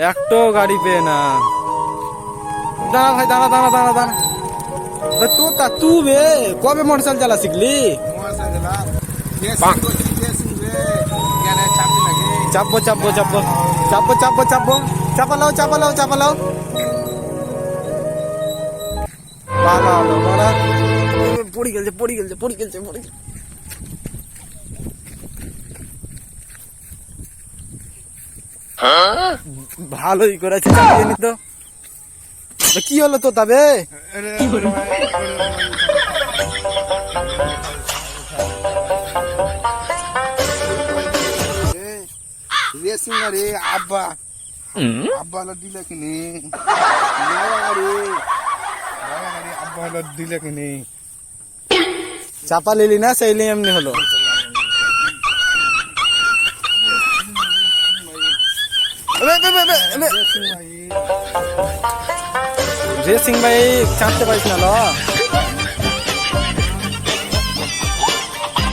একটো গাড়ি পেয়ে না। দাঁড়া ভাই, দাঁড়া দাঁড়া দাঁড়া দাঁড়া। তু বে কবে মোটরসাইকেল চালা শিখলি? চাপবো চাপবো চাপবো চাপবো চাপবো চাপবো, চাপালাও চাপালাও চাপালাও। ভালো হলো বড়া। পড়ি গেলছে পড়ি গেলছে পড়ি গেলছে পড়ি গেলছে। ভালোই করেছে, চাপিয়ে নি তো। কি হলো তো তবে? রেসিং গাড়ি আব্বা আব্বা হলো দিলে কিনে আব্বা হলো দিলে কিনে চাপা লিলি না, সেই এমনি হলো। রেসিং ভাই চাপতে পারিস না লো।